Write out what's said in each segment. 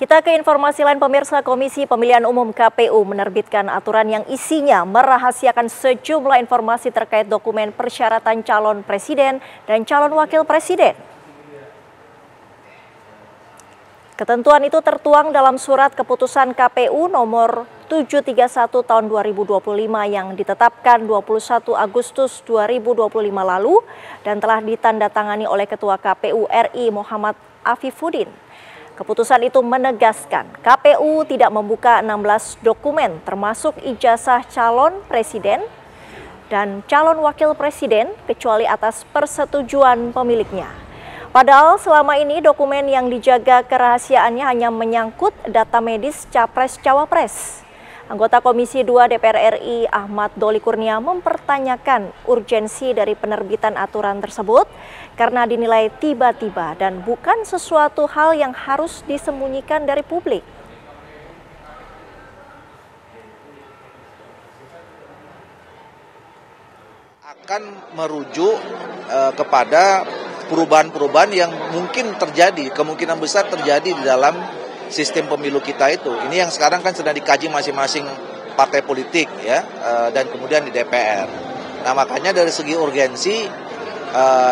Kita ke informasi lain, pemirsa. Komisi Pemilihan Umum KPU menerbitkan aturan yang isinya merahasiakan sejumlah informasi terkait dokumen persyaratan calon presiden dan calon wakil presiden. Ketentuan itu tertuang dalam surat keputusan KPU nomor 731 tahun 2025 yang ditetapkan 21 Agustus 2025 lalu dan telah ditandatangani oleh Ketua KPU RI Muhammad Afifuddin. Keputusan itu menegaskan KPU tidak membuka 16 dokumen termasuk ijazah calon presiden dan calon wakil presiden kecuali atas persetujuan pemiliknya. Padahal selama ini dokumen yang dijaga kerahasiaannya hanya menyangkut data medis Capres-Cawapres. Anggota Komisi 2 DPR RI Ahmad Doli Kurnia mempertanyakan urgensi dari penerbitan aturan tersebut karena dinilai tiba-tiba dan bukan sesuatu hal yang harus disembunyikan dari publik. Akan merujuk kepada perubahan-perubahan yang mungkin terjadi, kemungkinan besar terjadi di dalam sistem pemilu kita itu. Ini yang sekarang kan sedang dikaji masing-masing partai politik ya, dan kemudian di DPR. Nah makanya dari segi urgensi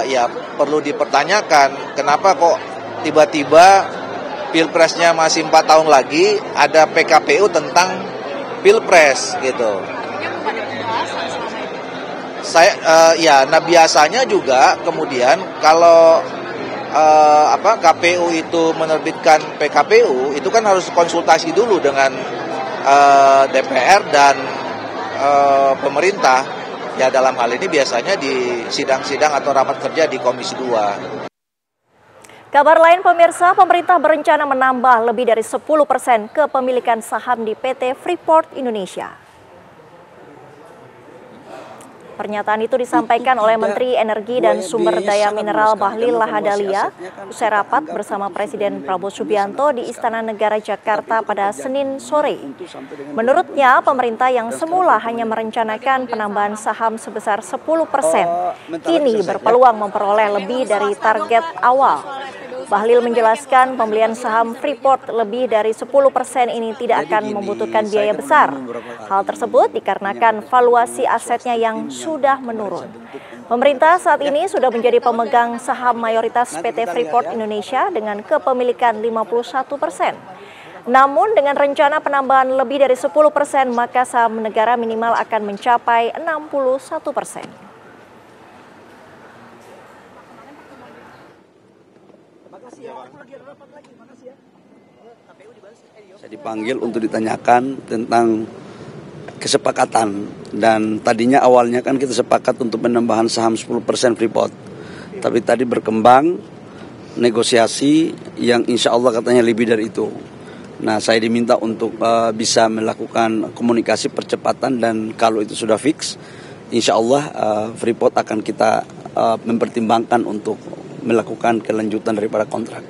ya perlu dipertanyakan kenapa kok tiba-tiba pilpresnya masih 4 tahun lagi ada PKPU tentang pilpres gitu. Nah biasanya juga kemudian kalau KPU itu menerbitkan PKPU itu kan harus konsultasi dulu dengan DPR dan pemerintah. Ya dalam hal ini biasanya di sidang-sidang atau rapat kerja di Komisi 2. Kabar lain, pemirsa, pemerintah berencana menambah lebih dari 10% kepemilikan saham di PT Freeport Indonesia. Pernyataan itu disampaikan oleh Menteri Energi dan Sumber Daya Mineral Bahlil Lahadalia usai rapat bersama Presiden Prabowo Subianto di Istana Negara Jakarta pada Senin sore. Menurutnya, pemerintah yang semula hanya merencanakan penambahan saham sebesar 10%, kini berpeluang memperoleh lebih dari target awal. Bahlil menjelaskan pembelian saham Freeport lebih dari 10% ini tidak akan membutuhkan biaya besar. Hal tersebut dikarenakan valuasi asetnya yang sudah menurun. Pemerintah saat ini sudah menjadi pemegang saham mayoritas PT Freeport Indonesia dengan kepemilikan 51%. Namun dengan rencana penambahan lebih dari 10%, maka saham negara minimal akan mencapai 61%. Saya dipanggil untuk ditanyakan tentang kesepakatan dan tadinya awalnya kan kita sepakat untuk penambahan saham 10% Freeport. Tapi tadi berkembang negosiasi yang insya Allah katanya lebih dari itu. Nah saya diminta untuk bisa melakukan komunikasi percepatan dan kalau itu sudah fix insya Allah Freeport akan kita mempertimbangkan untuk melakukan kelanjutan daripada kontrak.